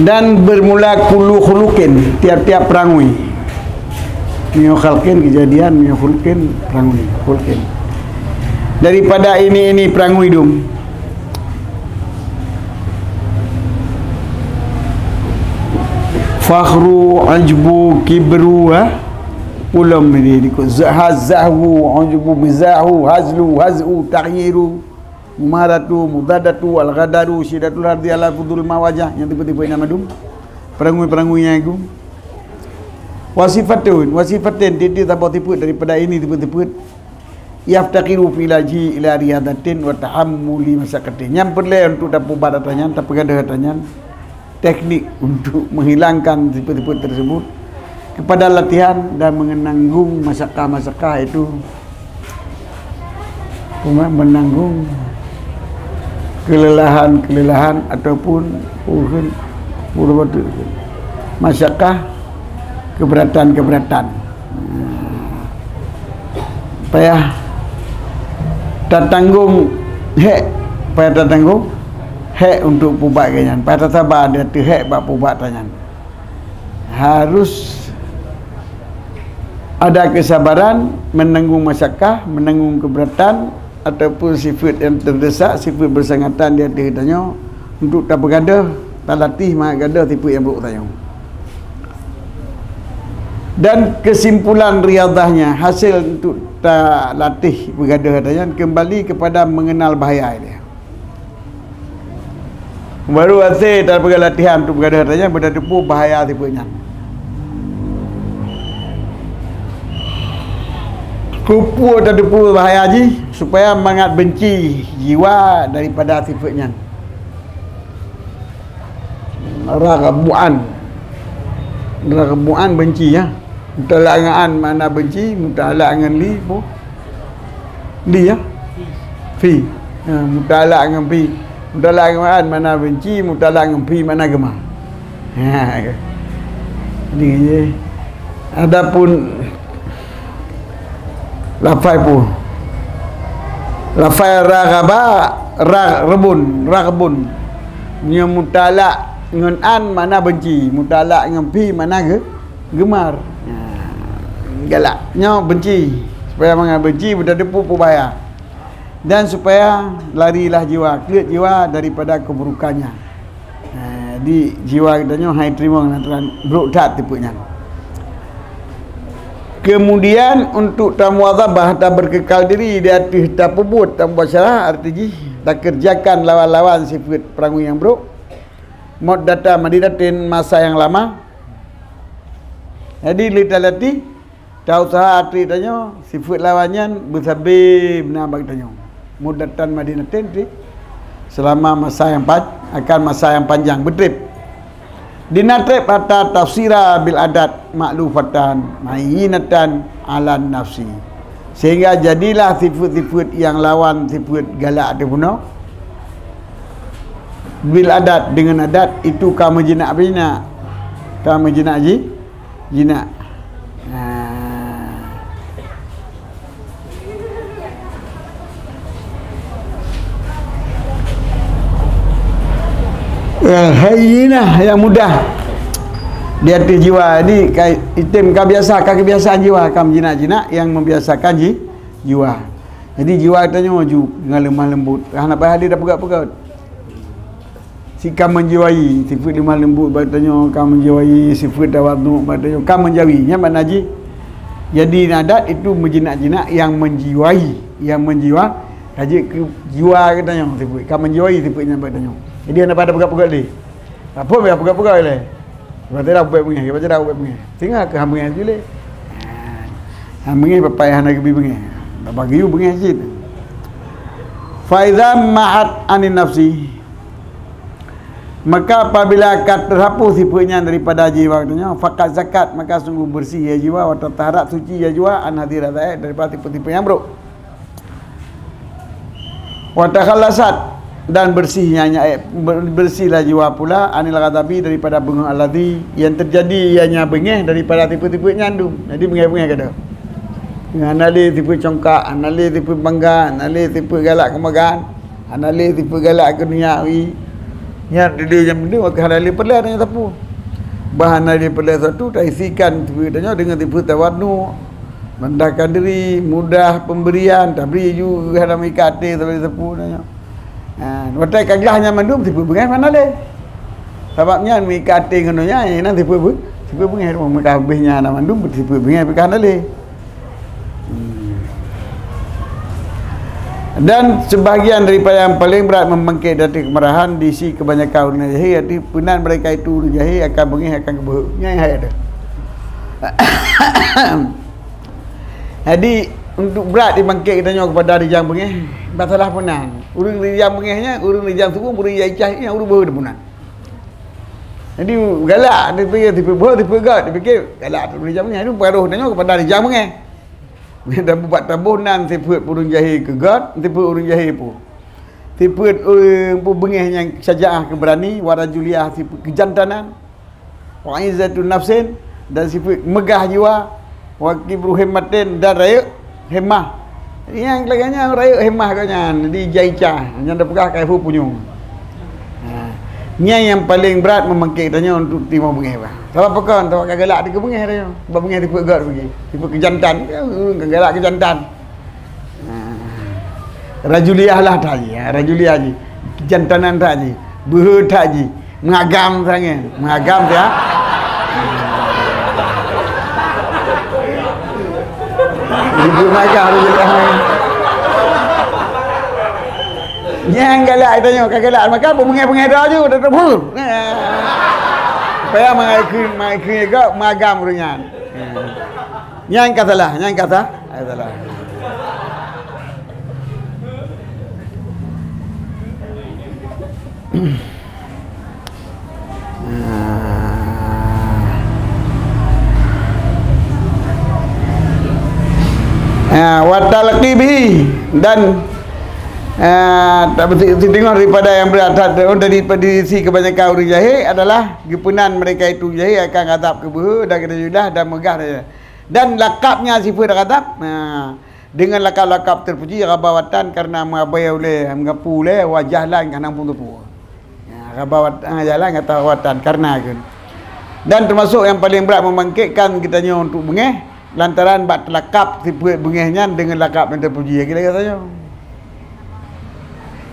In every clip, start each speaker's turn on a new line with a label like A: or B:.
A: Dan bermula kullu khuluqin, tiap-tiap perangui. Mio khalqin kejadian, mio khuluqin perangui, khuluqin. Daripada ini perangui dum. Fakhru ajbu kibru ulam ni dikut zahazahu ajbu mizahu hazlu hazu taghyiru mumaratu mudadatu al-ghadaru syidatul ardi ala fudul mawajah yang tiba-tiba nama dum perangui-peranguinya itu wasifatin dia tak tipu daripada ini tiba-tiba yaftaqiru filaji ila riyadatin wa tahammuli masakatin yang perlu untuk dapat badatanya tak pegadah katanya teknik untuk menghilangkan tipu-tipu tersebut kepada latihan dan menanggung masyarakat itu menanggung kelelahan ataupun masyarakat keberatan payah tertanggung payah tertanggung untuk pubat kanyan pada sabar dia tu bab pubat tanyan harus ada kesabaran menanggung masyarakat menanggung keberatan ataupun sifat yang terdesak sifat bersangatan dia tanya untuk tak bergadah tak latih mak gadah tipu yang buruk tanya dan kesimpulan riyadahnya hasil untuk tak latih bergadah tanya kembali kepada mengenal bahaya dia. Baru hasil tak pergi latihan untuk bergadah tanya benda tipu bahaya tipunya. Kupu tak tipu bahaya ji supaya mangat benci jiwa daripada sifatnya. Ragabuan benci ya. Mutalangan mana benci, mutalangan li po. Li ya. Fi. Mutalangan fi. Mutalangan mana benci, mutalangan fi mana gemar. Jadi adapun lafai pun lafai ragbun nya mutalak ngan an mana benci, mutalak ngan fi mana gemar. Galaknya benci supaya mengan benci benda depu bahaya dan supaya larilah jiwa keluar jiwa daripada keburukannya. Di jiwa katanya hai terima lantaran buruk tak tipunya. Kemudian untuk tamuadzabah tak berkekal diri di atas tak pebut tak mubasyarah artinya tak kerjakan lawan-lawan sifat perangui yang buruk maut datang madidatin masa yang lama. Jadi litalati tak usaha arti tanya sifat lawannya bersabib menambah tanya mudatan madinatin selama masa yang akan masa yang panjang bertrip dinatrip hatta tafsira bil adat maklufatan mayinatan ala nafsi sehingga jadilah sifat-sifat yang lawan sifat galak dia puno bil adat dengan adat itu kamu jinak bina kamu jinak jinak hayyinah yang mudah di atas jiwa ni itim kebiasaan jiwa kam jinak-jinak yang membiasakan jiwa. Jadi jiwa katanya maju dengan lemah lembut. Anak bahadi dah pegat-pegat. Sikam menjiwai sifat lemah lembut katanya kam menjiwai sifat tawaduk katanya kam menjawi nya mana ji. Jadi nadat itu menjinak-jinak yang menjiwai, yang menjiwa kaji jiwa katanya sifat kam menjiwai sifatnya katanya. Jadi anak pada pegat-pegat ni. Apa dia pegat-pegat ni? Berarti dah buat bengi, baca dah buat bengi. Tinggal ke hambung aja le. Hambung papai hana ke bengi. Dah bagi you bengi aja. Fa idza ma'at anin nafsi. Maka apabila akan terhapus sifatnya daripada jiwa katanya, faqat zakat maka sungguh bersih ya jiwa wa taharat suci ya jiwa an hadirat daripada tipu-tipu yang buruk. Wa takhallasat dan bersihlah jiwa pula anil ghadabi daripada bengah alladhi yang terjadi ianya bengih daripada tipu-tipu nyandum. Jadi bengih-bengih kada. Anali tipu congkak, anali tipu bangga, anali tipu galak kemagan, anali tipu galak ke duniawi. Nya dia yang benda maka halal pelan tanya tapu. Bahan dari pelan satu tak isikan tanya dengan tipu tawadnu. Mendahkan diri, mudah pemberian, tak beri juga dalam ikate tapi tapu tanya. Watai kaglahnya mandum tipu bengai mana le? Sebabnya ikate ngononya nanti tipu bengai mudah habisnya nama mandum tipu bengai perkara le. Dan sebahagian daripada yang paling berat membangkit dari kemarahan diisi kebanyakan orang jahil, jadi punan mereka itu jahil akan bengih akan kebuhnya yang ada. Jadi untuk berat dibangkit katanya kepada rijang bengih masalah punan. Urang rijang bengihnya, urang rijang suku, urang rijang urang beuh punan. Jadi galak dia fikir tipu beuh tipu gad, dia fikir galak rijang bengih itu pengaruh tanya kepada rijang bengih. Dia buat tabunan tipu urang jahil ke gad, tipu urang jahil pun. Tipu urang bengih yang syajaah keberani, warajuliah tipu kejantanan. Wa izzatun nafsin dan tipu megah jiwa, wa kibru himmatin dan raya hemah. Yang laganya raya hemah katnya di jaicah, yang dah pegah kai hu punyung. Nya yang paling berat membangkit tanya untuk timur bengih bah. Sebab pekan tahu galak di bengih dia. Sebab bengih tipu gad pergi. Tipu kejantan, galak kejantan. Rajuliah lah tadi, rajuliah ji. Kejantanan tadi, beuh tadi, mengagam sangat. Mengagam dia. Ibu mengagam rajuliah ni. Yang galak tanya galak maka bengai-bengai dah je dah terbur. Supaya mengaiki juga magam ringan. Yang katalah, yang kata adalah wa talqibi dan tak betul dengar daripada yang beradat daripada si kebanyakan orang jahil adalah gepunan mereka itu jahil akan azab ke beuh dan kejudah dan megah dia. Dan lakapnya sifat azab dengan lakap-lakap terpuji rabawatan karena mengabai oleh mengapu oleh wajah lain kanang pun tepu. Rabawatan jalan kata watan karena kan. Dan termasuk yang paling berat membangkitkan kitanya untuk bengih lantaran bak lakap sifat bengihnya dengan lakap yang terpuji kita katanya.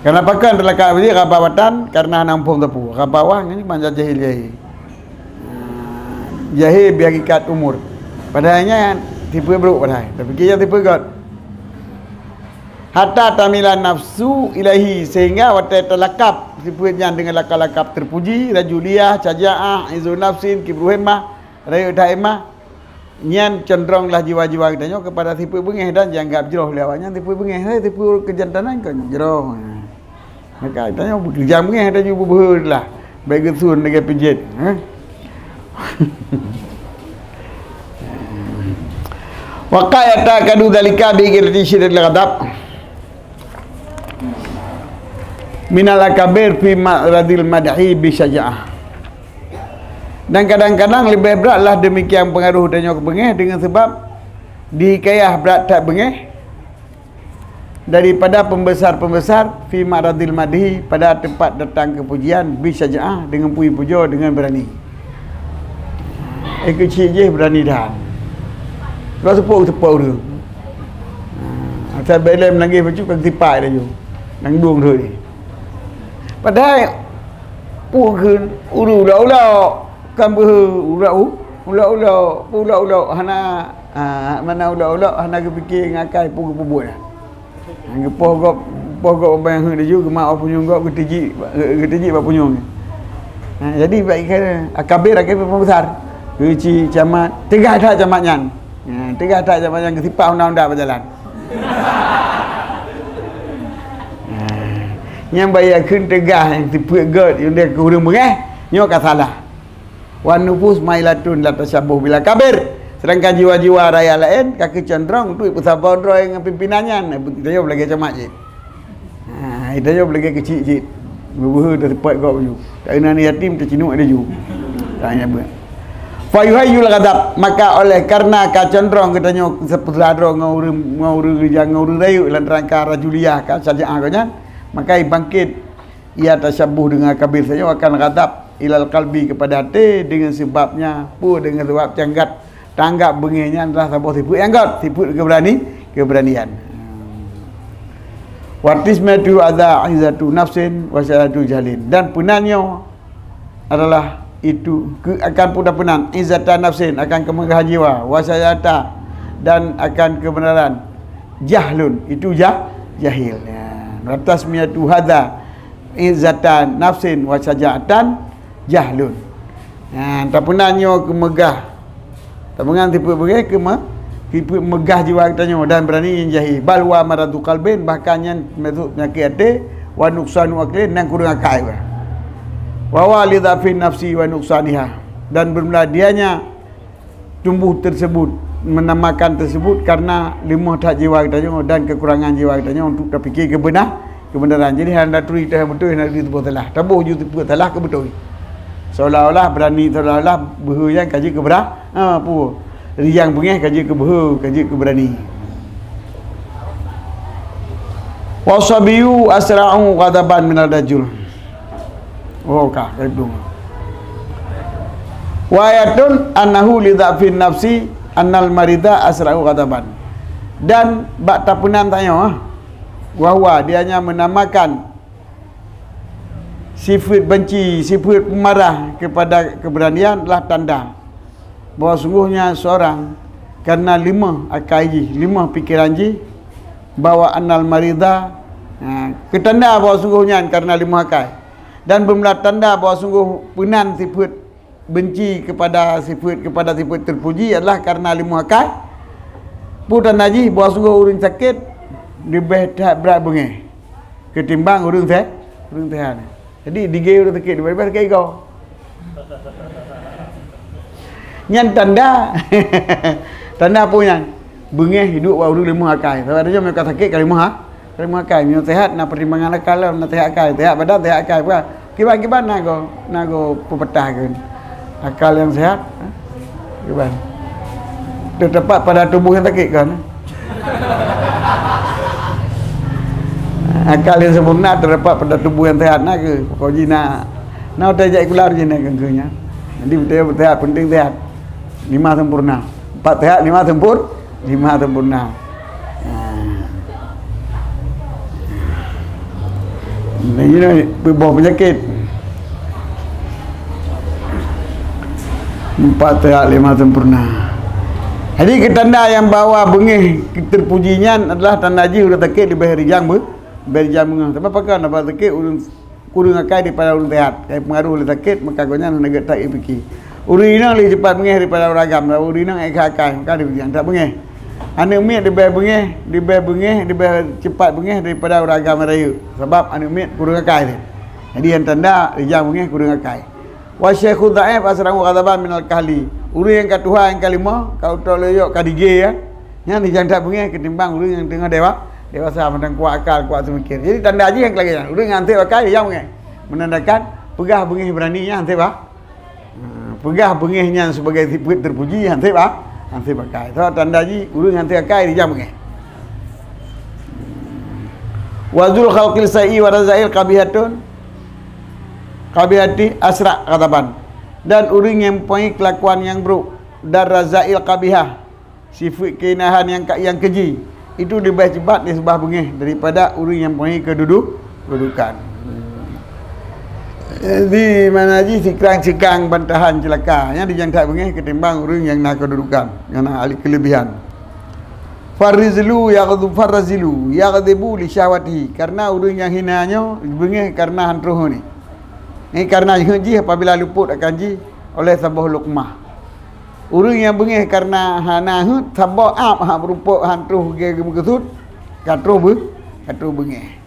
A: Kenapa kan terlakak begini rabawatan karena nampung tepu. Rabawah ini panjang jahil jahil. Jahil bihakikat umur. Padahalnya tipu buruk padahal. Tapi kita tipu god. Hatta tamilan nafsu ilahi sehingga watai terlakap tipunya dengan lakap-lakap terpuji, rajuliah, cajaah, izun nafsin, kibruhimah, rayu daimah. Nyan cenderunglah jiwa-jiwa kita kepada tipu bengih dan janggap jeroh lewatnya tipu bengih. Tipu kejantanan kan jeroh. Maka tanya bekerja mengeh ada juga beuh lah. Baik gesun dengan pijit. Wa qayata kadu dalika bi ghirati syiril ghadab. Minal akabir fi ma'radil madhi bi syaja'ah. Dan kadang-kadang lebih beratlah demikian pengaruh tanya ke bengih dengan sebab dikayah berat tak bengih daripada pembesar-pembesar fi ma'radil madhi pada tempat datang kepujian bisyaja'ah dengan puji-puja dengan berani. Kecil je berani dah. Kalau sepuk dia. Asal belem lagi baju kan tipai dah je. Nang duang tu ni. Padahal pukun ulu-ulu kan ulu-ulu hana mana ulu-ulu hana kepikir ngakai pukul-pukul dah. Pokok bayang dia juga mak punyung kau ketiji bab punyung. Jadi baik kata akabir pembesar. Kecil camat, tegah tak camatnya. Tegah tak camatnya ketipau undang-undang berjalan. Yang bayar kun tegah yang tipu god yang dia kurang bengeh, nyo ka salah. Wan nufus mailatun la tasyabuh bila kabir. Sedangkan jiwa-jiwa raya lain kaki cenderung untuk bersabar dengan pimpinannya. Dia lagi camat je. Dia lagi kecil je. Beruh terpeat kau baju. Kerana ni yatim tercinuk ada ju. Tanya apa? Fa yuhayyul ghadab, maka oleh karena ka cenderung katanya sepudradro ngauru raya lantaran ka rajuliah ka sajaah kanya, maka bangkit ia tasyabuh dengan kabir saja akan ghadab ilal qalbi kepada hati dengan sebabnya dengan sebab canggat tanggap bengihnya adalah sabah tipu angkat tipu keberanian. Wartismatu adza izatu nafsin wa syadatu jalin, dan penannya adalah itu akan pula penan izatan nafsin akan kemegahan jiwa, wasyadata dan akan kebenaran, jahlun itu jahil. Wartismatu hadza izatan nafsin wa syaja'atan jahlun. Tak penannya kemegah. Tak pengan tipu begai tipu megah jiwa katanya dan berani yang jahil. Bal wa maradu qalbin, bahkan yang penyakit hati wa nuqsanu aqlin dan kurang akal. Wa walidha fi nafsi wa nuqsaniha, dan bermula dianya tumbuh tersebut menamakan tersebut karena limah tak jiwa katanya dan kekurangan jiwa katanya untuk terfikir kebenaran. Jadi hendak turi dah betul, hendak tipu telah. Tabuh ju tipu telah ke betul. Seolah-olah berani, seolah-olah berhuyang kaji apa riang bengih kaji keberani. Wasabiyu asra'u ghadaban minal dajjal. Itu. Wa ayatun annahu li dha'fin nafsi annal marida asra'u ghadaban. Dan bak tapunan tanya bahwa dianya menamakan sifat benci, sifat marah kepada keberanian adalah tanda bahawa sungguhnya seorang karena lima pikiran ji bahawa annal marida, ketanda bahawa sungguhnya karena lima akal, dan bermula tanda bahawa sungguh penan sifat benci kepada sifat terpuji adalah karena lima akal. Putan haji bahawa sungguh orang sakit lebih berat bengih ketimbang orang sehat. Jadi digay orang sakit lebih sakit kau. Nyan tanda tanda apa nyan? Bengih hidup orang lima akal. Sebab dia mereka sakit kali lima akal. Yang sehat nak pertimbangan akal, nak sehat akal, sehat badan, sehat akal. Kiban nago pepetah kan. Akal yang sehat, kiban. Terdapat pada tubuh yang sakit kan. Akal yang sempurna terdapat pada tubuh yang sehat nak ke. Kau jina nak terjadi keluar jina kengkenya. Jadi betul sehat, penting sehat. 5 sempurna. 4 sehat, 5 sempurna. Ini berbuah penyakit. 4 sehat, 5 sempurna. Jadi ketanda yang bawa bengih terpujinya adalah tanda ji sudah sakit di bahari jang mengah. Tapi apakah nak sakit kurang akal daripada orang sehat. Kai pengaruh oleh sakit maka gonya nak tak fikir. Urina lebih cepat bengih daripada orang agam. Urina akal maka dia yang tak bengih. Anak umit lebih cepat bengih daripada orang agam raya. Sebab anak umit kurang akal dia. Jadi yang tanda jang bengih kurang akal. Wa syekhu dhaif asrahu ghadaban minal kahli. Uri yang katuha yang kelima kau toleyok kadige ya. Yang dijang tak bengih ketimbang uri yang tengah dewasa macam kuat akal, kuat semikir. Jadi tanda haji yang kelagi uri ngantik akal yang bengih. Menandakan pegah bengih beraninya hantik bah. Pegah bengihnya sebagai sifat terpuji hantik bah. Hantik akal. So tanda haji uri ngantik akal dijang bengih. Wazul khalqil sa'i wa razail qabihatun qabihati asra ghadaban. Dan orang yang mempunyai kelakuan yang buruk dan razail qabihah, sifat keinahan yang keji, itu lebih cepat disebah bengih daripada orang yang mempunyai kedudukan. Di mana haji sikang bantahan celaka yang dijangka bengih ketimbang orang yang nak kedudukan, yang nak ahli kelebihan. Farrizlu yaghdibu li syahwati, karena orang yang hinanya bengih karena hantruh ni. Ini karena haji apabila luput akan ji oleh sabah lukmah. Orang yang bengih karena hana hut sabah hak berupa hantruh gesut katruh bengih.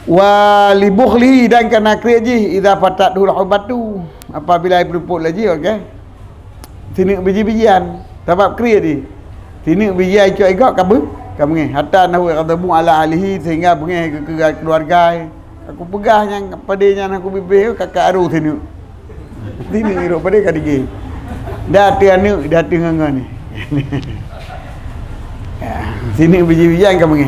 A: Wa li bukhli, dan karena kriji idza fatadul hubatu, apabila luput lagi okey. Sini biji-bijian sebab kriji. Sini biji ai cok igak kabengih hatta nahu qadabu ala alihi, sehingga bengih ke keluarga. Aku pegah yang padanya aku bibir kakak aru sini. Sini iro pada kadige. Dah tengang ni. Sini biji-bijian kamu ni.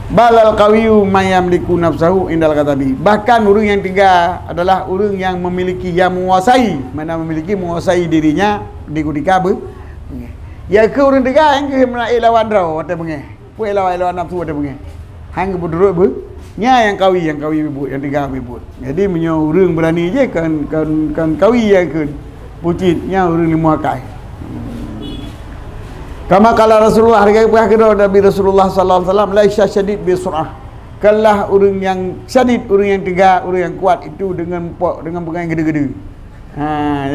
A: balal qawiyu mayamliku nafsahu indal katabi. Bahkan orang yang tiga adalah orang yang memiliki, yang menguasai, mana memiliki, menguasai dirinya di ketika ya ke orang tiga yang ke menaik lawan rau atau bengeh puai lawan nafsu atau bengeh hang ke berdurut ber nya yang kawi bibut, yang tiga bibut. Jadi menyo orang berani je kan kawi yang ke pucitnya orang lima kai. Kama kala Rasulullah harga kedua Nabi Rasulullah sallallahu alaihi wasallam laisa syadid bi sur'ah. Kalah orang yang syadid, orang yang tegak, orang yang kuat itu dengan pegang yang gede-gede.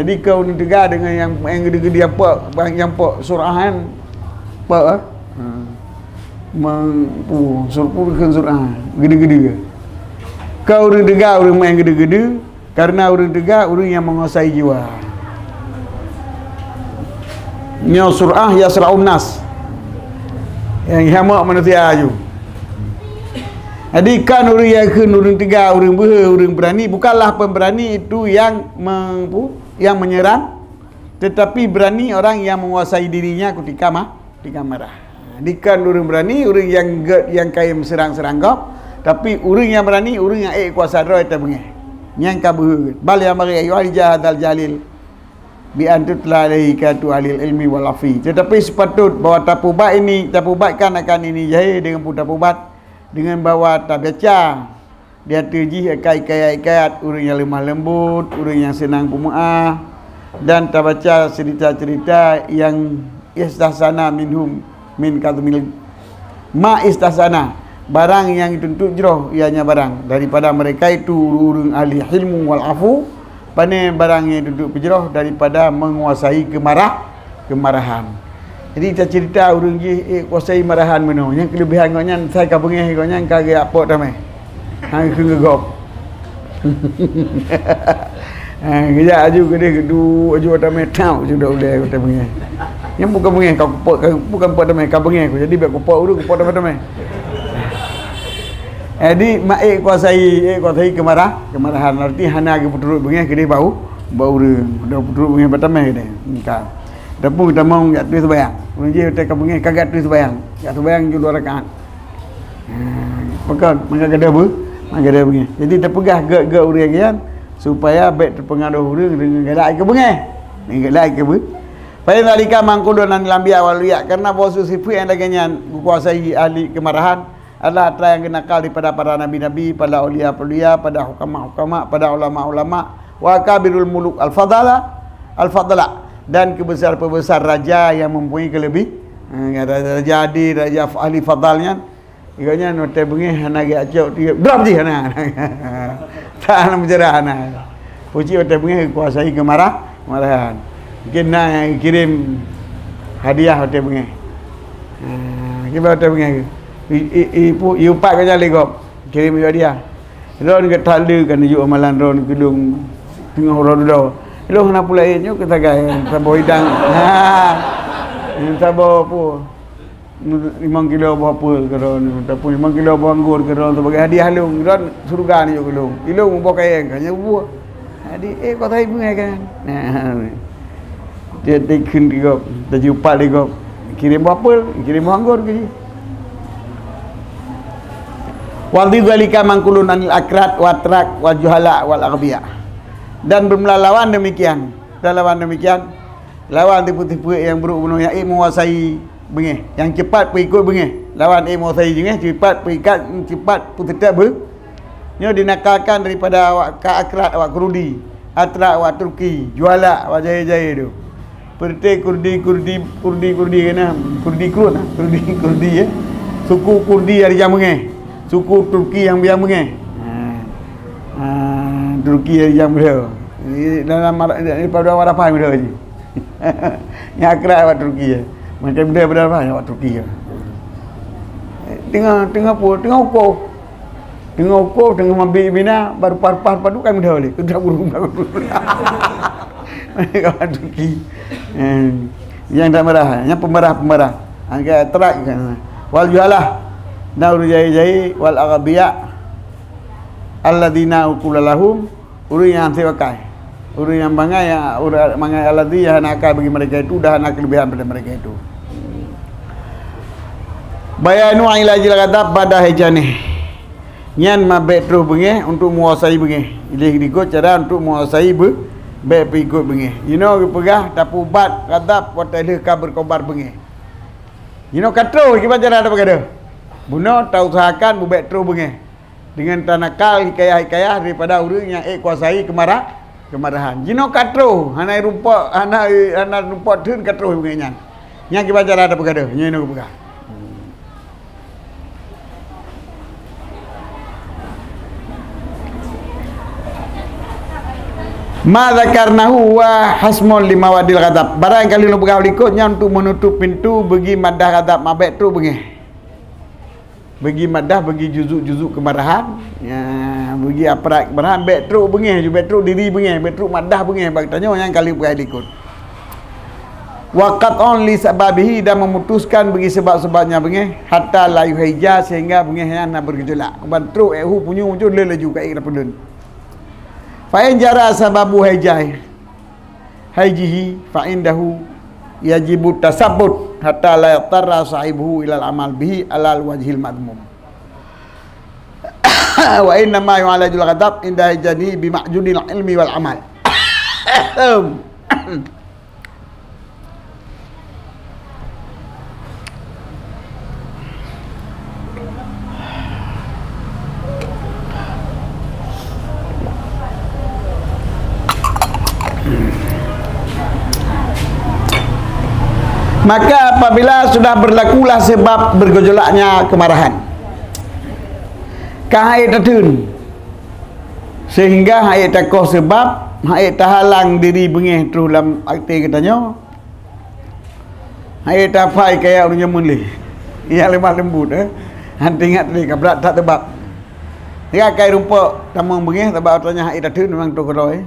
A: Jadi kau ni tegak dengan yang gede-gede yang sur'ahan apa? Sur'ah gede-gede. Kau orang tegak, orang yang gede-gede, karena orang tegak orang yang menguasai jiwa. Nya sur'ah ya sur'un nas, yang hamak manusia aju. Jadi kan orang yang ke orang tiga, orang berani, bukanlah pemberani itu yang menyerang, tetapi berani orang yang menguasai dirinya ketika marah. Jadi kan orang berani, orang yang kaya serang kau, tapi orang yang berani, orang yang kuasa roh itu bengeh, yang kabur. Bal yang bagi ayuhal jahadal jalil bi antutla alaihi katu alil ilmi wal afi. Tetapi sepatut bahawa tapubatkan akan ini jahil dengan tapubat dengan bawa tak baca dia terjih ikat orang yang lemah lembut, orang yang senang pemaaf, dan tak baca cerita-cerita yang istahsana minhum min kadmil ma istahsana, barang yang dituntut jroh ianya barang daripada mereka itu orang ahli ilmu wal afu, pandai barang yang duduk pejroh daripada menguasai kemarahan. Jadi kita cerita orang je kuasai marahan mana. Yang kelebihan kau nyan saya kabengeh kau nyan kagak apa tamai. Hang kegop. Kerja aju gede gedu aju tamai tau sudah boleh kau tamai. Yang bukan bengeh kau bukan pot tamai kabengeh kau jadi biar kau pot urut kau pot tamai. Jadi mak kuasai kemarahan arti hana ke puturut bengeh ke dia bau re dah puturut bengeh batamai dia engkau dapur kita mau enggak tu sembahyang orang je kita ke bengeh kagak tu sembahyang enggak sembahyang ju 2 rakaat pekan maka ada apa maka ada bengeh jadi terpegah gak orang yang supaya baik terpengaruh orang dengan galak ke bengeh dengan galak ke ber pada nalika mangkudunan lambiya waliya karena bossu sifat yang daganya kuasai ahli kemarahan adalah antara yang kenakal daripada para nabi-nabi, pada aulia-aulia, pada hukama-hukama, pada ulama-ulama, wa kabirul muluk al-fadala, dan kebesar-pebesar raja yang mempunyai raja adi, raja ahli fadalnya. Ikatnya note bengih hana ge acok tiap drop je hana. Tak nak menjerah hana. Puji note bengih kuasai kemarahan. Mungkin nak kirim hadiah note bengih. Kirim note bengih. Iu pak kanya legop kirim dia ron ke tali kan ju amalan ron gedung tengah ron do lo kena pula nyo kita gaya sabo hidang sabo apa 5 kilo berapa ke ron ataupun 5 kilo anggur ke ron sebagai hadiah long ron surga ni jo long ilung bawa kain kanya buah jadi kau tahu bunga kan dia tekun digop taju pak digop kirim berapa kirim anggur ke Waldi dzalika mangkulun anil akrat watrak wal juhala wal aghbiya. Dan bermelawan demikian. Dan lawan demikian lawan tipu-tipu yang buruk bunuh yang menguasai bengeh, yang cepat perikut bengeh. Lawan menguasai bengeh cepat perikat cepat putetap ber. Nya dinakalkan daripada awak ka akrat awak kurdi, atrak awak Turki, juhala awak jaya-jaya tu. Seperti kurdi kena kurdi ya. Suku Kurdi dari Jamengeh. Suku Turki yang biang bengeh. Turki yang beliau. Dalam daripada orang apa beliau je. Yang akrab awak Turki ya. Macam beliau apa awak Turki ya. Tengah ukur. Tengah mambil bina baru parpar padu kan beliau le. Sudah burung. Awak Turki. Yang tak marah, yang pemarah. Agak terak kan. Wal jualah Nauru jai wal aghbiya alladzina uqulalahum urang yang sewakai urang yang bangai alladzi yang nakal bagi mereka itu dah nak kelebihan pada mereka itu. bayanu ilajil ghadab pada hejane nyan mabek terus bengeh untuk menguasai bengeh ilih dikut cara untuk menguasai bek ikut bengeh you know pegah tapu bat ghadab watailah kabar kobar bengeh you know katro gimana cara ada berkata buno tahu usahakan bubek terus bengeh dengan tanakal hikayah daripada orang yang kuasai kemarahan you know katro hana rupa tun katro bengeh nyan yang gimana cara ada berkata you know pegah ma dzakarnahu wa hasmul limawadil ghadab barangkali lu pegah likutnya untuk menutup pintu bagi madah ghadab mabek tu bengeh bagi madah bagi juzuk-juzuk kemarahan ya bagi aparat kemarahan bek tu bengeh ju bek tu diri bengeh bek tu madah bengeh bagi tanya yang kali pegah likut waqat only sababihi dan memutuskan bagi sebab-sebabnya bengeh hatta la yuhija sehingga bengeh yang nak bergejolak bantu punya muncul lelaju kai rapedun fa'in jara sababu haijihi fa'indahu yajibu tasabbut hatta la yatarra sahibuhu ilal amal bihi alal wajhil madmum wa inna ma yu'alajul ghadab inda hajani bima'junil ilmi wal amal maka apabila sudah berlakulah sebab bergejolaknya kemarahan kahai tatun sehingga hai takoh sebab hai tahalang diri bengeh terus dalam arti katanya hai tafai kaya orang nyamun li ia lemah lembut hanti ingat ni kabrat tak tebak dia kai rupa tamang bengeh sebab tanya hai tatun memang tu keroi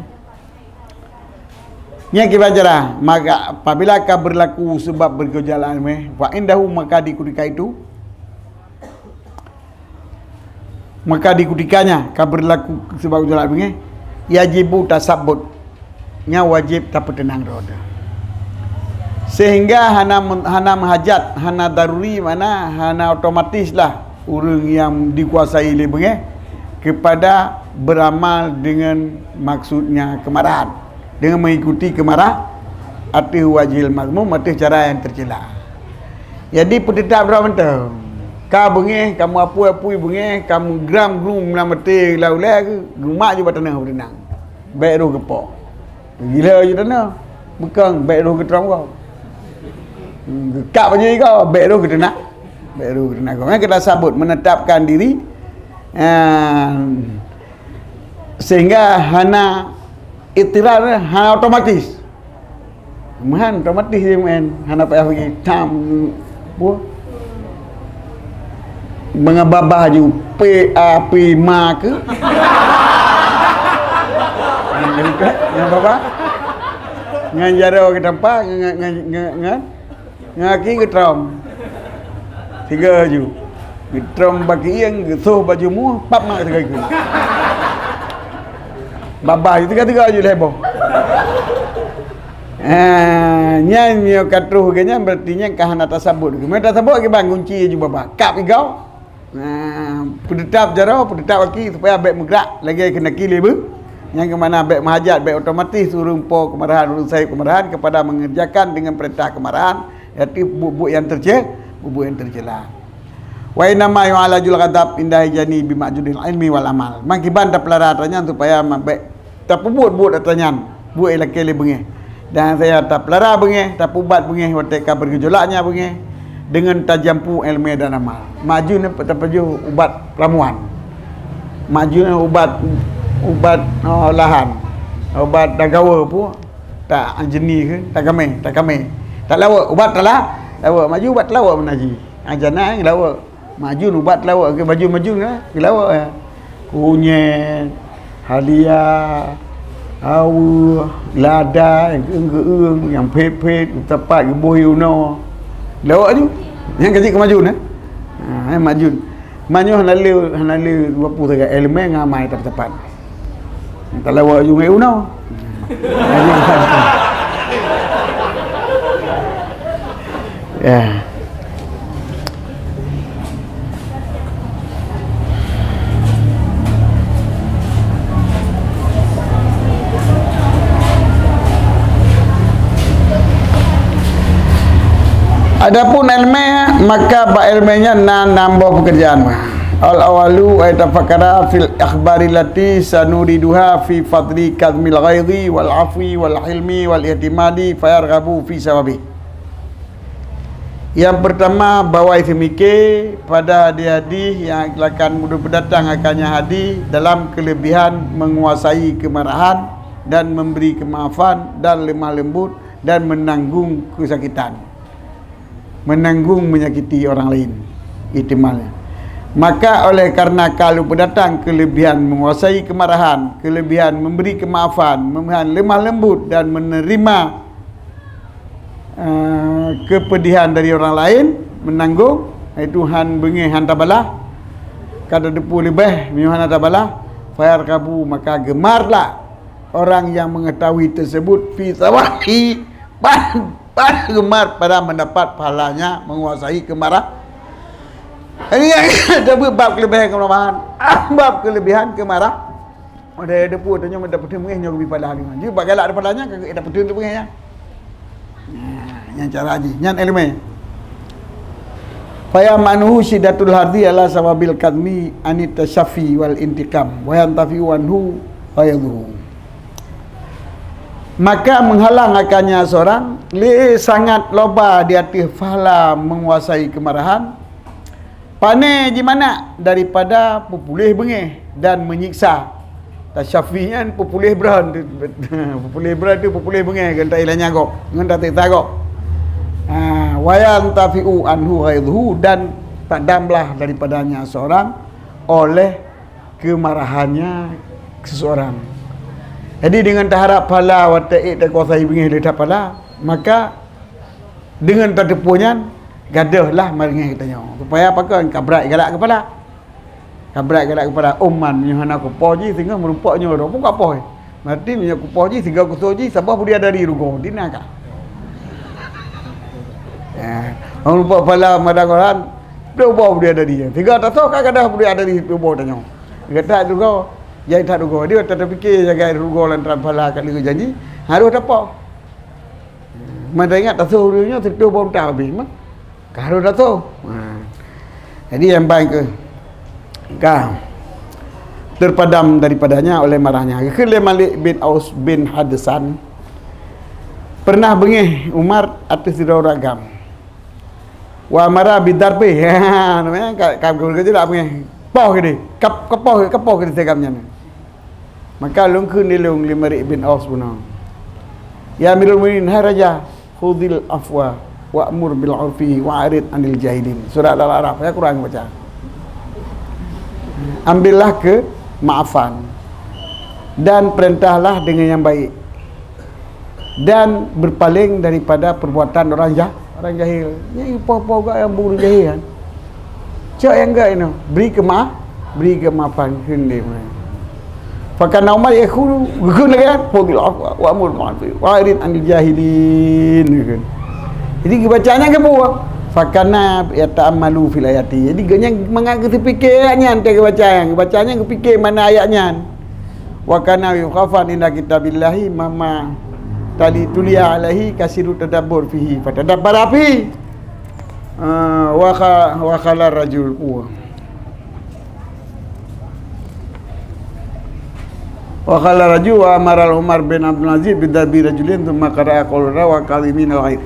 A: nya kita baca maka apabila ka berlaku sebab bergejolak fa indahu maka dikutika itu maka dikutikanya ka berlaku sebab bergejolak bengeh yajibu tasabbut nya wajib tak tenang roda sehingga hana mahajat hana daruri mana hana otomatis lah orang yang dikuasai oleh bengeh kepada beramal dengan maksudnya kemarahan dengan mengikuti kemarah atau wajil mazmum atau cara yang tercela. Jadi petitak berapa mentah ka bengeh kamu apa-apa bengeh kamu gram grum namate laulai ke gemak je batana berenang baik roh kepok gila je tanah bukan baik roh keteram kau gekap aja kau baik roh ketenak baik roh ketenak kau kita sabut menetapkan diri sehingga hana itirar hana otomatis mahan otomatis je main hana payah pergi tam buah mengababah je PAP ma ke ngan baba ngan jaro ke tempat ngan ngaki ke trom tiga ju ke trom bagi yang gesuh baju mu pap mak tiga ke babah itu tiga je leboh nyanyi katruh genya berarti nya kahana tasabut kemudian tasabut ke bang kunci je babah kap igau pedetap jaro pedetap laki supaya baik megrak lagi kena kili bu yang ke mana baik mahajat baik otomatis urung po kemarahan urung saya kemarahan kepada mengerjakan dengan perintah kemarahan iaitu bubuk yang tercela wa inna ma yu'alajul ghadab indah jani bima'judil ilmi wal amal mangkiban da pelaratanya supaya baik tapubut atanyan buat elak-elak bengeh dan saya tak pelara bengeh tak pubat bengeh wateka bergejolaknya bengeh dengan tajampu ilmu dan amal maju ni tapaju ubat ramuan maju ni ubat lahan ubat dagawa pun tak jeni ke tak kame tak lawa ubat telah lawa maju ubat lawa menaji ajana lawa maju ubat lawa ke baju maju ke lawa kunyit halia awu lada yang yang pepet tepat gebuh uno lawak tu yang kecil kemajun majun manyo hanale 20 tegak elemen ngamai tepat tak lawak juga uno ya Adapun ilmu, maka ba ilmunya nambah pekerjaan. Al awalu ay tafakkara fil akhbari lati sanuriduha fi fadli kadmil ghaidhi wal afwi wal hilmi wal ihtimali fayarghabu fi sawabi. Yang pertama, bawa mikir pada hadi-hadi yang akan mudah berdatang akannya hadi dalam kelebihan menguasai kemarahan dan memberi kemaafan dan lemah lembut dan menanggung kesakitan, menanggung menyakiti orang lain, ihtimalnya. Maka oleh karena kalau berdatang kelebihan menguasai kemarahan, kelebihan memberi kemaafan, memberi lemah lembut dan menerima kepedihan dari orang lain, menanggung, Tuhan bengi hantar bala kada depu lebih miuhan hantar bala fayar kabu, maka gemarlah orang yang mengetahui tersebut fi sawahi gemar pada mendapat pahalanya menguasai kemarah. Ini yang ada bab kelebihan kelemahan, bab kelebihan kemarah. Ada depu tanya mendapat mengenya lebih pada hari mana. Dia bagalak ada palanya kagak dapat tu mengenya. Yang cara haji, yang ilmu. Faya manuhu sidatul hardi ala sawabil kadmi anit tasyafi wal intikam wa yantafi wanhu fayadhu. Maka menghalang akannya seorang sangat loba di hati fahala menguasai kemarahan, pane di mana daripada populih bengih dan menyiksa. Tasyafinya populih beran, populih beran tu populih bengih kan tak ilahnya kok, ngan tak tegak. Wayan tafi'u anhu ghaidhu, dan padamlah daripadanya seorang oleh kemarahannya seseorang. Jadi dengan taharap pahala wa ta'id dan kuasai bengih letak pahala, maka dengan terdepunya gadahlah maringih katanya. Supaya apa kan kabrak galak kepala. Kabrak galak kepala umman nyuhana ku poji sehingga merupaknya ro pun apa. Mati minyak ku poji sehingga ku soji sabah dia dari rugo dinaka. Orang lupa pala madagoran dia bawa dia dari dia. Tiga tak tahu kadang dia ada di bawa tanya. Dia tak juga, dia tak juga. Dia tak fikir jaga rugo lantaran pala kat liga janji. Harus apa? Mana ingat tak tahu dia tu bawa tak habis mah. Kalau tak tahu. Jadi yang baik ke terpadam daripadanya oleh marahnya. Akhirnya Malik bin Aus bin Hadsan pernah bengih Umar atas ragam. Wa mara bidarbi, namanya kau kerja tak bengih. Poh ke dia, kapoh ke dia tegamnya. Maka lungkun dia lung Malik bin Aus punah. Ya Amirul Mukminin, hai raja, khudil afwa wa'mur bil 'urfi wa'rid 'anil jahilin. Surah Al-A'raf, saya kurang baca. Ambillah kemaafan dan perintahlah dengan yang baik dan berpaling daripada perbuatan orang jahil. Ni apa-apa gak yang buruk jahil kan. Cak yang enggak ini beri kemaafan hendak. Fakana Umar yakhulu guna kan fadil afwa wa amur ma'ruf wa arid anil jahilin kan. Jadi kebacaannya ke buah. Fakana yata'ammalu fil ayati. Jadi ganya mengaku fikir ayatnya ante kebacaannya fikir mana ayatnya. Wa kana yukhafan inda kitabillahi mama tali tulia alaihi kasiru tadabbur fihi fatadabbar api wa khala rajul wa khala rajul wa amara Umar bin Abdul Aziz bidabi rajulin thumma qara'a qawla wa qalimin wa ghair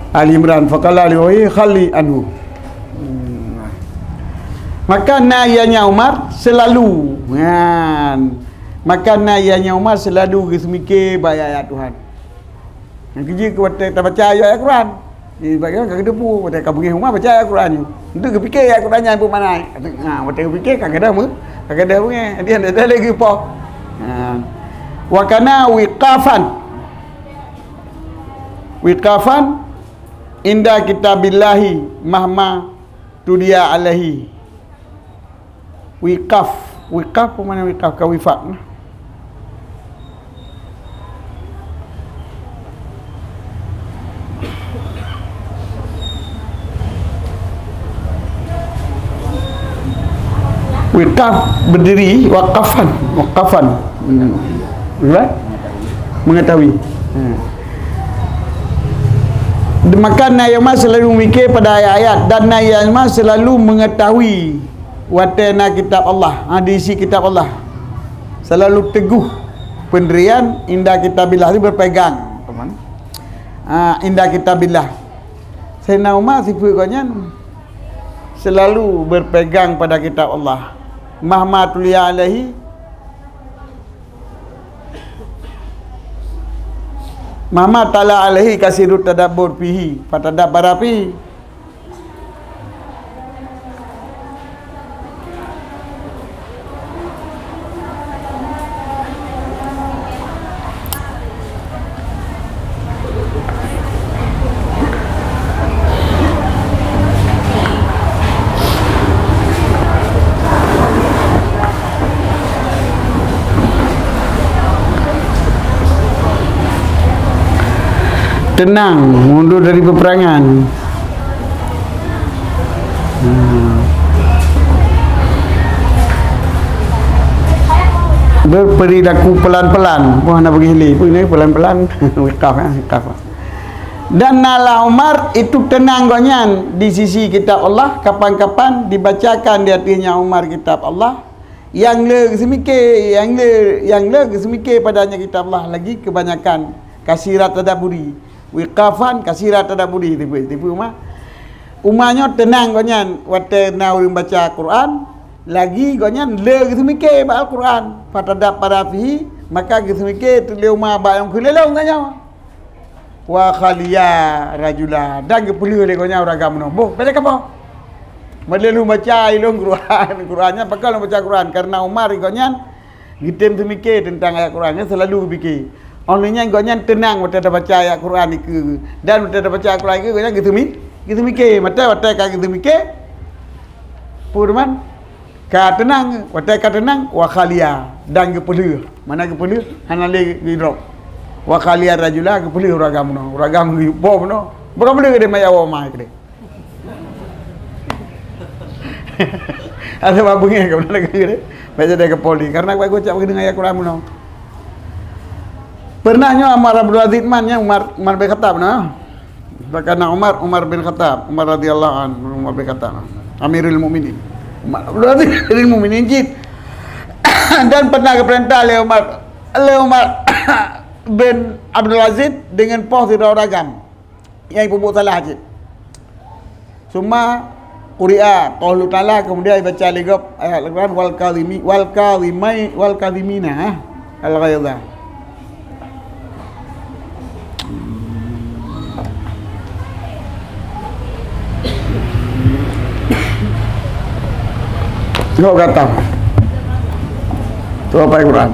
A: Ali Imran faqala li khalli anhu. Maka nayanya Umar selalu Maka nayanya Umar selalu mikir baik ayat Tuhan. Yang kerja ke tak baca ayat Al-Quran. Jadi bagaimana kagak depu, kata bagi Umar baca ayat Al-Quran ni. Untuk kepikir ayat Al-Quran yang pun mana. Kata kepikir kagak ada bunyi. Dia ada lagi apa. Wa kana wiqafan inda kitabillahi mahma tudia alaihi. Wiqaf apa mana wiqaf ka wifaq. Wiqaf berdiri, waqafan mengetahui. Maka Nabi Umar selalu mikir pada ayat-ayat, dan Nabi Umar selalu mengetahui watena kitab Allah, diisi kitab Allah. Selalu teguh pendirian indah kitabillah itu berpegang, teman. Indah kitabillah. Sayyidina Umar sifat selalu berpegang pada kitab Allah. Mahmatul ya alaihi, Mama tala alaihi kasirut tadabbur fihi fatadabbara fihi. Tenang, mundur dari peperangan. Berperilaku pelan-pelan. Wah, nak pergi hilir pun ni pelan-pelan. Wikaf. Dan Nala Umar itu tenang gonyan di sisi kitab Allah. Kapan-kapan dibacakan di hatinya Umar kitab Allah, yang le semikir padanya kitab Allah lagi kebanyakan kasirat tadabburi. Wiqafan kasirat tadabburi tipu umanya tenang gonyan waktu nak baca Quran, lagi gonyan le gitu mikir ba Al-Quran fatadab pada fihi, maka gitu mikir tu le umah ba yang kulelong gonyan wa khaliya rajula dan kepulu le gonyan ragam no boh beda apa madelu baca ilung Qurannya bakal baca Quran karena Umar gonyan gitem tu mikir tentang ayat Qurannya selalu fikir. Onlynya gonyan tenang waktu ada baca ayat Quran itu, dan waktu ada baca Quran itu gonyan gitu mikir mata ka gitu mikir purman ka tenang waktu ka tenang wa khalia dan kepelu mana kepelu hanale gidrop wa khalia rajula kepelu ragam bom no berapa boleh dia maya wa mai kede ada babungnya ke mana kede baca dia ke poli karena gua cak dengan ayat Quran no. Pernahnya Umar Abdul Aziz Umar bin Khattab karena Umar bin Khattab, Umar radhiyallahu anhu, Umar bin Khattab Amirul Mukminin, Umar Abdul Aziz Amirul Mukminin jid. Dan pernah keperintah oleh Umar bin Abdul Aziz dengan pos di ragam yang ibu salah jid. Semua Qur'an Allah Taala kemudian baca ligap ayat Al-Quran wal kadhimina al-ghaidha. Kau kata itu apa Quran?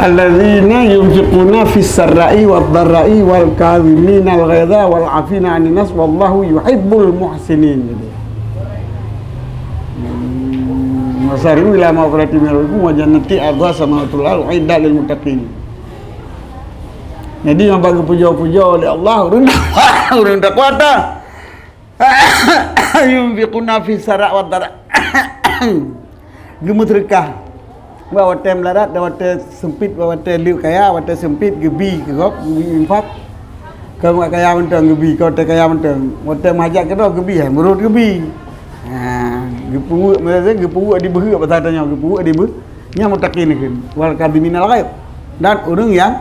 A: alladzina yunfiquna fis sarra'i wad dharra'i wal kadhimina al ghaidha wal 'afina 'anil nas wallahu yuhibbul muhsinin. Masari'u ila maghfiratin min rabbikum wa jannati 'arduha samawati wal ardu 'iddat lil muttaqin. Jadi yang bagi puja-puja oleh Allah rendah kuat. Yunfiquna fis sarra'i wad dharra'i Gemu terkah. Bawa tem larat, bawa tem sempit, bawa tem liuk kaya, bawa tem sempit gebi kerop, gebi infak. Kau mak kaya mentang gebi, kau tem kaya mentang. Bawa tem hajat kena gebi, menurut gebi. Gepu, maksudnya gepu di behu apa tanya gepu di behu. Nya mutakin kan. Wal kadiminal ghaib. Dan orang yang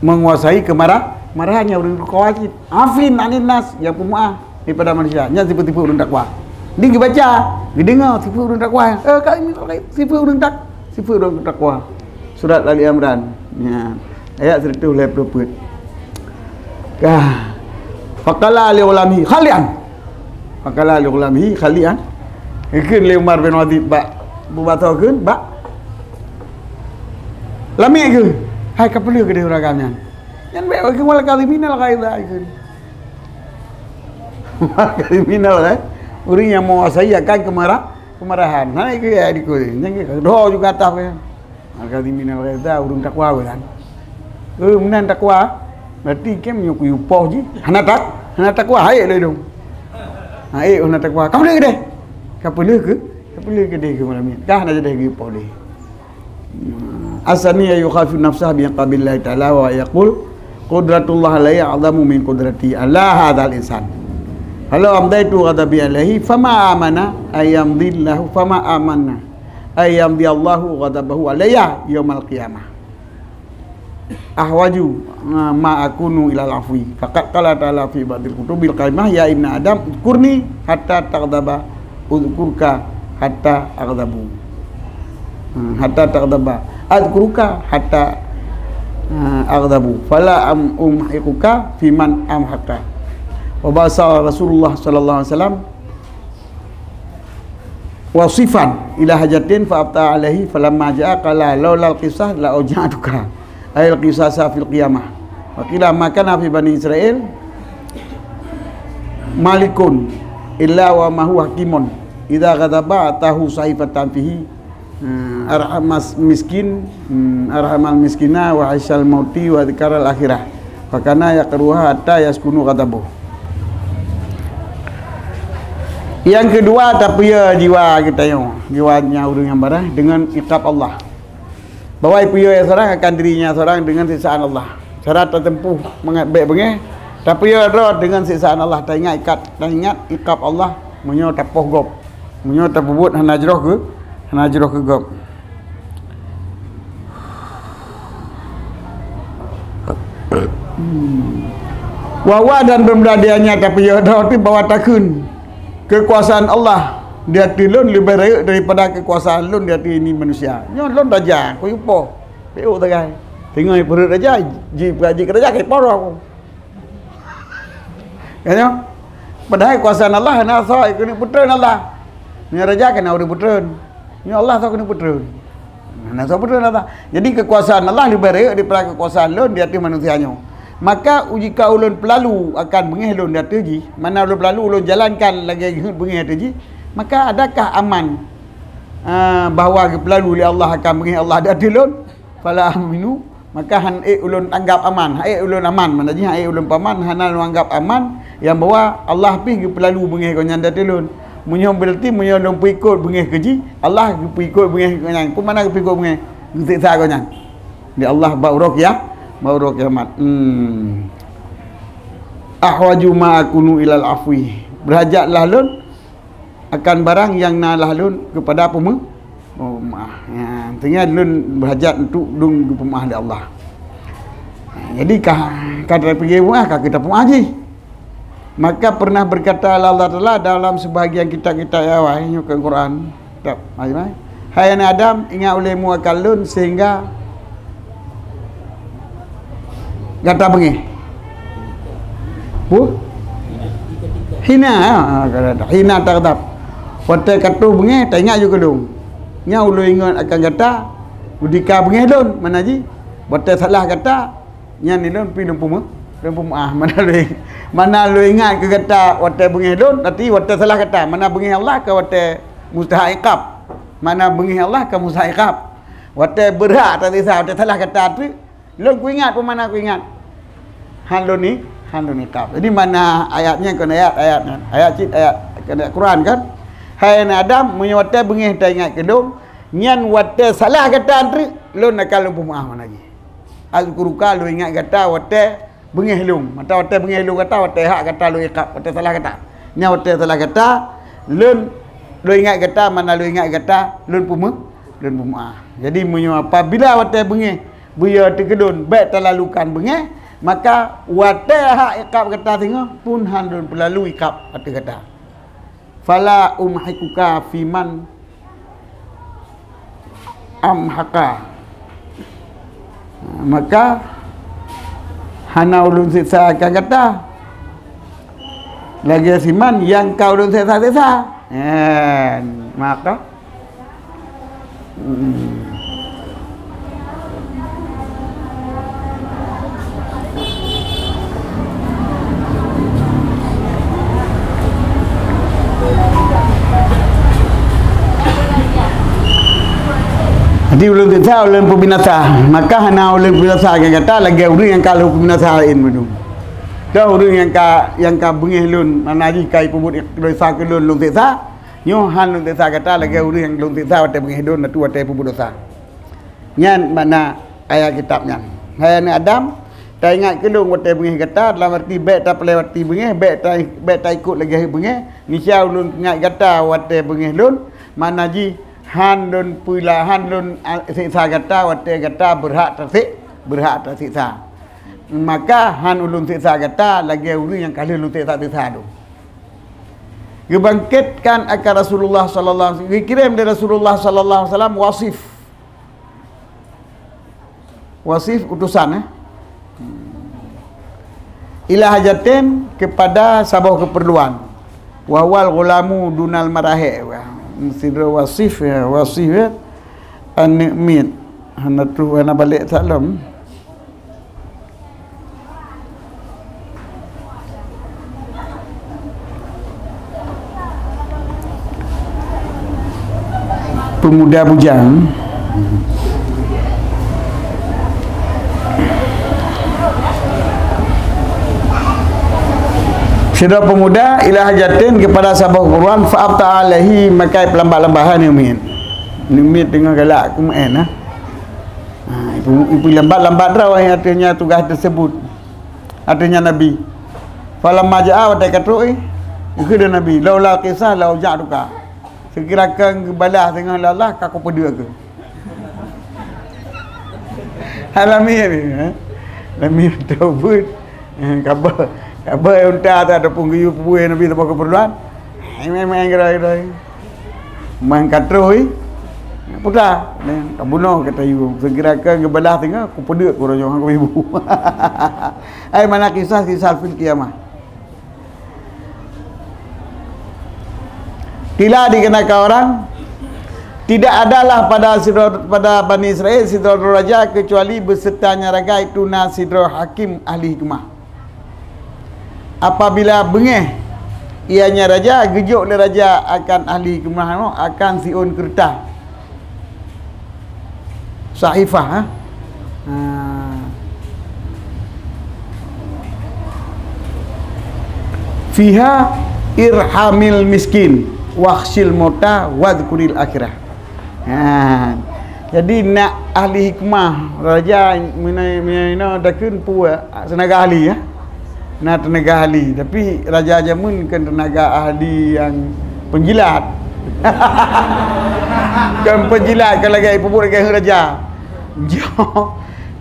A: menguasai kemarahannya orang kawajib. Afin anin nas, yang pemaaf daripada manusia. Nya tipu-tipu orang takwa. Dia baca, dia dengar tipu orang takwa. Kak ini tipu orang takwa. Surat Ali Imran. Ya. Ayat 180. Faqala li ulamihi khalian. Faqala li ulamihi khalian. Ikun li Umar bin Wadid ba bubatau keun ba. Lami ke? Hai kapelu ke dia uragamnya. Yan bae ke wal kaliminal qaida ikun. Wal kaliminal kan. Orang yang menguasai akan kemarahan. Nah itu ya dikuli. Yang doa juga tahu kan. Al-Kadiminal qaida urung takwa kan. Menan takwa. Berarti kem nyuk yupoh je. Hana takwa hai le dong. Hai hana takwa. Kamu le deh. Kapelu ke deh ke malam ni. Kah nak jadi yupoh deh. Asani yukhafi nafsah bi qabillahi ta'ala wa yaqul qudratullah la ya'lamu min qudrati Allah hadzal insan. Kalau amdaitu ghadabi alaihi fama amana ayyamdillahu fama amanna ayyamdillahu ghadabahu alayya yaumal qiyamah. Ahwaju ma akunu ilal afwi faqad qala ta'ala fi ba'dil kutubil qaimah ya ibna adam udkurni hatta taghdaba udkurka hatta aghdabu. Hatta taghdaba adkuruka hatta aghdabu fala umhiquka fiman amhaka. Wa basa Rasulullah sallallahu alaihi wasallam wasifan ila hajatin fa afta alaihi falamma jaa qala laulal qisah la ujatuka ayil qisasa fil qiyamah wa qila ma kana fi bani Israil malikun illa wa ma huwa hakimun idza ghadaba atahu sahifatan fihi arhamas miskin arhamal miskina wa asyal mauti wa dzikaral akhirah fa kana yaqruha hatta yaskunu ghadabuh. Yang kedua tapi ya jiwa kita yang jiwanya orang yang barah dengan iqab Allah. Bahwa ya seorang akan dirinya seorang dengan siksaan Allah. Cara tertempuh mengatbek bengeh tapi ya rod dengan siksaan Allah. Tak ingat iqab Allah menyo tapoh gop. Menyo tapubut hanajroh ke gop. Wawa dan pemberdayanya tapi ya rod bawa takun. Kekuasaan Allah dia tilun lebih baik daripada kekuasaan lun dia ini manusia. Nyo lun raja, ko yupo. Peu tagai. Tengok perut raja, ji praji raja ke poro aku. Kanyo. Padahal kekuasaan Allah na so ikuni putra Allah. Ni raja kena uri putra. Ni Allah so kena putra. Na so putra Allah. Jadi kekuasaan Allah lebih baik daripada kekuasaan lun dia manusianya. Maka jika ulun pelalu akan bengih ulun dia terji, mana ulun pelalu ulun jalankan lagi bengih terji, maka adakah aman bahawa pelalu oleh Allah akan bengih Allah dia ulun? Fala aminu, maka han ulun anggap aman, ulun aman, mana ji ulun paman hanal anggap aman yang bahawa Allah pi pelalu bengih kau nyanda ulun. Munyo berarti munyo ulun ikut bengih keji, Allah ikut bengih kau nyang. Pun mana ikut bengih? Siksa kau nyang. Di Allah baurok ya. Baru kiamat. Ahwaju ma akunu ilal afwi. Berhajatlah lun akan barang yang nalah lun kepada pemaaf. Ya, artinya lun berhajat untuk dung pemaaf dari Allah. Jadi kata pergi pemaaf kita pemaaf je. Maka pernah berkata Allah Taala dalam sebahagian kitab-kitab awal ini ke Quran. Tak, hai Adam, ingat olehmu akan lun sehingga kata bengih. Hina kata hina terdap. Waktu kata bengih tak ingat juga dong. Nya ulu ingat akan kata udika bengih don mana ji? Waktu salah kata nya ni don pi lumpu mana lu ingat ke kata waktu bengih don tapi waktu salah kata mana bengih Allah ke waktu mustahikab. Mana bengih Allah ke mustahikab. Waktu berhak tadi waktu salah kata tu lu ku ingat pun mana ku ingat. Halun ni kaf. Jadi mana ayatnya kan ayat cit ayat kena Quran kan. hai na Adam menyawate bengih ta ingat kedung nyan wate salah kata antri lun nakal lumpuh maaf lagi azkuruka lu ingat kata wate bengih lung mata wate bengih lung kata wate hak kata lu iqab wate salah kata nya wate salah kata lun lu ingat kata mana lu ingat kata lun pumu maaf. Jadi menyo apabila wate bengih buya terkedun baik terlalukan bengih maka wate hak iqab kata tengah pun handun pelalu iqab kata fala umhikuka fiman amhaka maka hana ulun siksa akan kata lagi siman yang kau ulun siksa maka jadi ulun siksa ulun pembinasa maka hana ulun pembinasa akan kata lagi ulun yang kalau pembinasain menung dah ulun yang ka bengih lun mana ji kai pubut dosa ke lun siksa nyo han lun siksa kata lagi ulun yang lun siksa wate bengih lun tu wate pubut dosa nyan mana ayat kitabnya hai ni Adam tak ingat ke lun wate bengih kata dalam arti baik tak pelewati bengih baik tak ikut lagi bengih nisya ulun ingat kata wate bengih lun mana ji han lun pula han lun siksa kata wate kata berhak tersiksa maka han ulun siksa kata lagi ulun yang kali ulun siksa tu dibangkitkan akan Rasulullah sallallahu alaihi wasallam dikirim dari Rasulullah sallallahu alaihi wasallam wasif utusan ila hajatin kepada sebuah keperluan wawal gulamu dunal marahi sidra wasif an-ni'mit hana tu hana balik salam pemuda bujang sidra pemuda ila hajatin kepada sabah Quran fa'abta alaihi makai pelambat-lambahan ni'mit dengan galak kumain ibu lambat-lambat dah yang artinya tugas tersebut artinya Nabi falamma ja'a wa takatru'i itu dia Nabi laula kisah lau ja'duka sekirakan balas dengan Allah kaku pedua ke alami ni Nabi tawbud khabar unta tak ada punggiu puai Nabi tak keperluan main gerai main katroi putra tak bunuh kata ibu segerakan gebalah tengah aku pedek ku rajong aku ibu ai mana kisah fil kiamah tidak dikenakan orang tidak adalah pada Bani Israel sidra raja kecuali besertanya raga itu sidra hakim ahli hikmah apabila bengih ianya raja gejuk le raja akan ahli hikmah akan siun kertas sahifah fiha irhamil miskin wakhshil mota wadhkuril akhirah jadi nak ahli hikmah raja mina dakun puak tenaga ahli nak tenaga ahli tapi raja jamun kan tenaga ahli yang penjilat kan penjilat kalau lagi pupuk lagi raja jo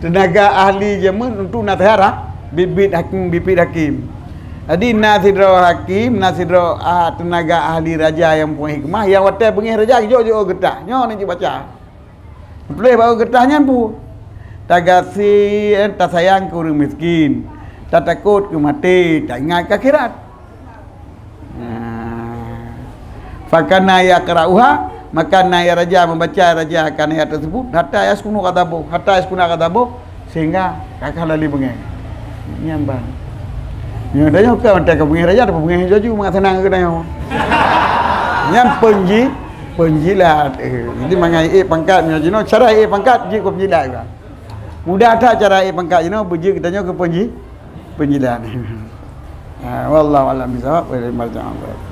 A: tenaga ahli jamun untuk nak tahara bibit hakim jadi nasidro hakim nasidro tenaga ahli raja yang punya hikmah yang wate bengih raja jo getah nyo ni baca boleh bawa getahnya pu tagasi tak sayang ke orang miskin tak takut ke mati, tak ingat ke akhirat. Fakana ya qara'uha, maka ya raja membaca raja akan ayat tersebut hatta yaskunu qadabu sehingga kakak lali bengeng. Nyambang. Yang dah kau tak ke bengeng raja, dapat bengeng jaju mengasanang ke dah. Nyam penjilat. Jadi mangai pangkat jino cara pangkat je ko penjilat juga. Mudah tak cara pangkat jino beji kita nyo ke penjilat. Wallahu a'lam bishawab wa